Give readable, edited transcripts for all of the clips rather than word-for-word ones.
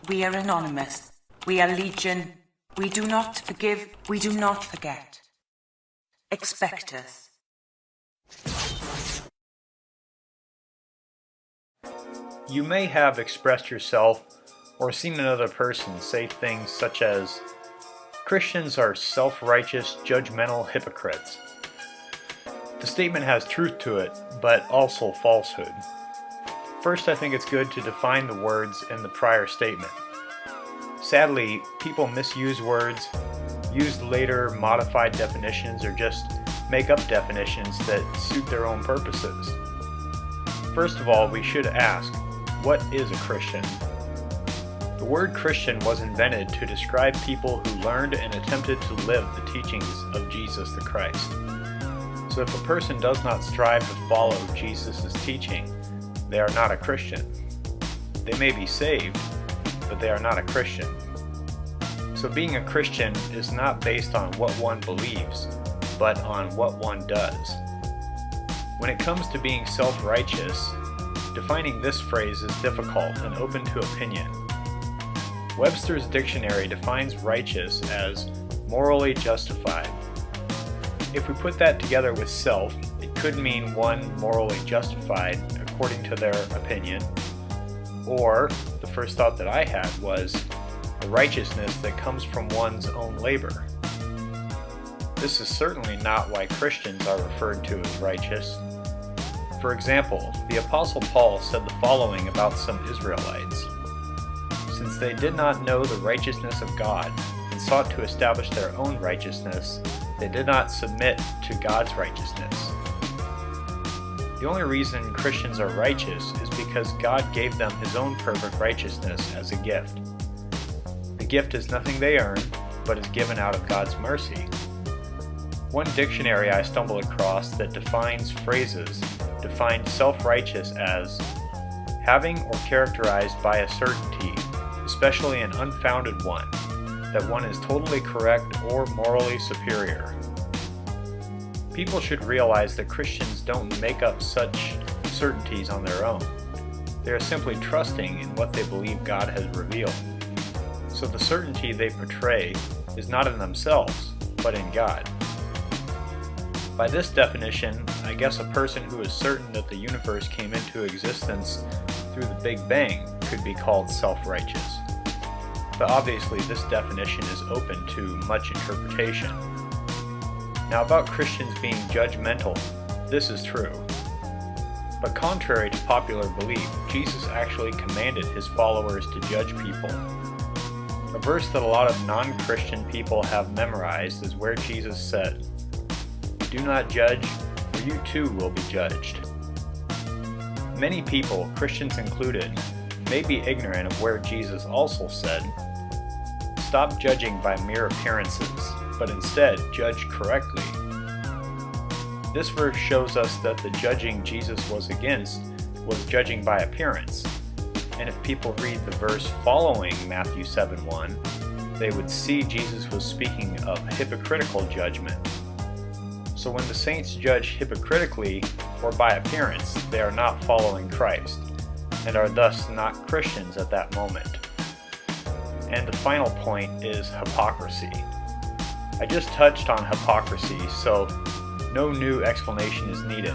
We are anonymous. We are legion. We do not forgive. We do not forget. Expect us. You may have expressed yourself or seen another person say things such as, "Christians are self-righteous, judgmental hypocrites." The statement has truth to it, but also falsehood. First, I think it's good to define the words in the prior statement. Sadly, people misuse words, use later modified definitions, or just make up definitions that suit their own purposes. First of all, we should ask, what is a Christian? The word Christian was invented to describe people who learned and attempted to live the teachings of Jesus the Christ. So if a person does not strive to follow Jesus' teaching, they are not a Christian. They may be saved, but they are not a Christian. So being a Christian is not based on what one believes, but on what one does. When it comes to being self-righteous, defining this phrase is difficult and open to opinion. Webster's dictionary defines righteous as morally justified. If we put that together with self, it could mean one morally justified according to their opinion, or the first thought that I had was a righteousness that comes from one's own labor. This is certainly not why Christians are referred to as righteous. For example, the Apostle Paul said the following about some Israelites. Since they did not know the righteousness of God and sought to establish their own righteousness, they did not submit to God's righteousness. The only reason Christians are righteous is because God gave them His own perfect righteousness as a gift. The gift is nothing they earn, but is given out of God's mercy. One dictionary I stumbled across that defines phrases defined self-righteous as having or characterized by a certainty, especially an unfounded one, that one is totally correct or morally superior. People should realize that Christians don't make up such certainties on their own. They are simply trusting in what they believe God has revealed. So the certainty they portray is not in themselves, but in God. By this definition, I guess a person who is certain that the universe came into existence through the Big Bang could be called self-righteous. But obviously this definition is open to much interpretation. Now about Christians being judgmental, this is true. But contrary to popular belief, Jesus actually commanded His followers to judge people. A verse that a lot of non-Christian people have memorized is where Jesus said, "Do not judge, or you too will be judged." Many people, Christians included, may be ignorant of where Jesus also said, "Stop judging by mere appearances, but instead judge correctly." This verse shows us that the judging Jesus was against was judging by appearance, and if people read the verse following Matthew 7:1, they would see Jesus was speaking of hypocritical judgment. So when the saints judge hypocritically or by appearance, they are not following Christ, and are thus not Christians at that moment. And the final point is hypocrisy. I just touched on hypocrisy, so no new explanation is needed.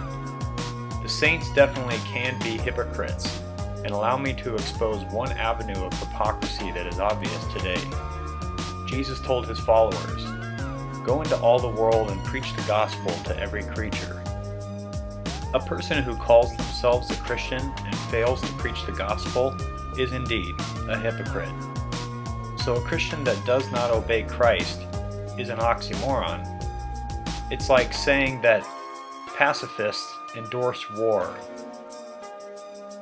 The saints definitely can be hypocrites, and allow me to expose one avenue of hypocrisy that is obvious today. Jesus told His followers, "Go into all the world and preach the gospel to every creature." A person who calls themselves a Christian and fails to preach the gospel is indeed a hypocrite. So a Christian that does not obey Christ is an oxymoron. It's like saying that pacifists endorse war.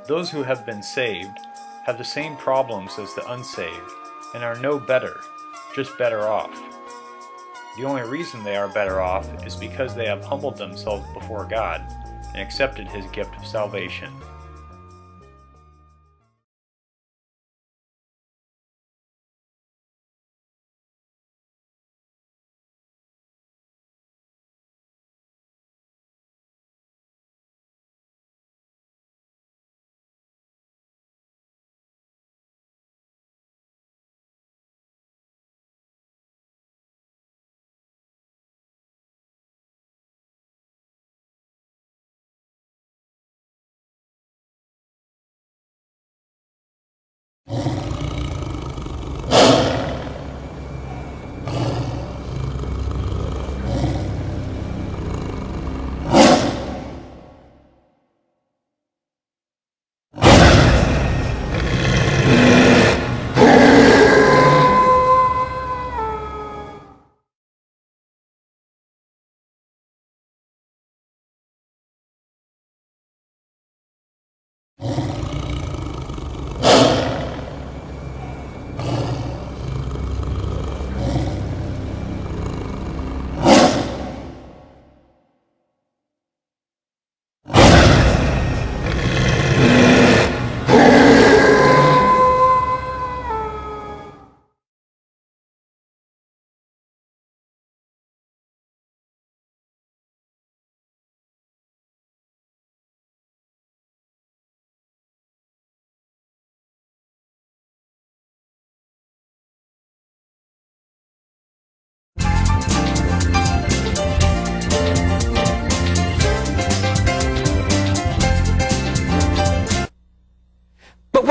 Those who have been saved have the same problems as the unsaved and are no better, just better off. The only reason they are better off is because they have humbled themselves before God and accepted His gift of salvation.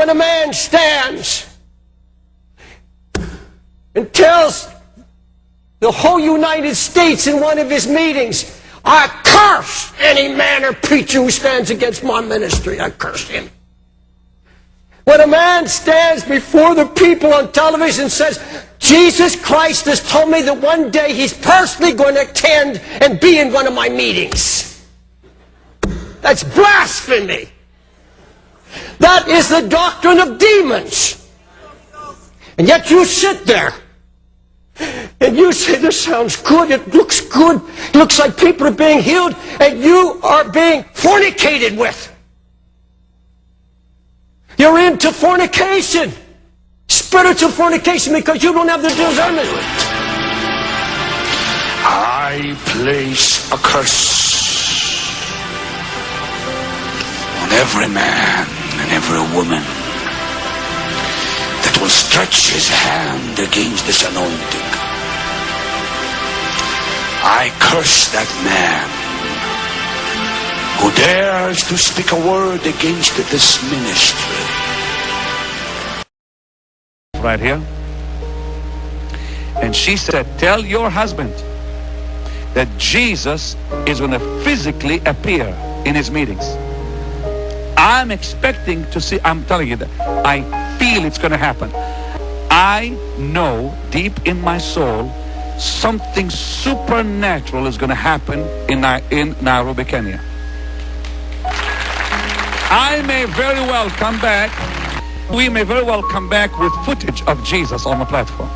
when a man stands and tells the whole United States in one of his meetings, I curse any man or preacher who stands against my ministry. I curse him. When a man stands before the people on television and says, Jesus Christ has told me that one day he's personally going to attend and be in one of my meetings. That's blasphemy. That is the doctrine of demons. And yet you sit there and you say, this sounds good, it looks good, it looks like people are being healed, and you are being fornicated with. You're into fornication, spiritual fornication, because you don't have the discernment. I place a curse on every man and every woman that will stretch his hand against this anointing. I curse that man who dares to speak a word against this ministry. Right here. And she said, tell your husband that Jesus is going to physically appear in his meetings. I'm expecting to see, I'm telling you that, I feel it's going to happen. I know deep in my soul something supernatural is going to happen in Nairobi, Kenya. I may very well come back, we may very well come back with footage of Jesus on the platform.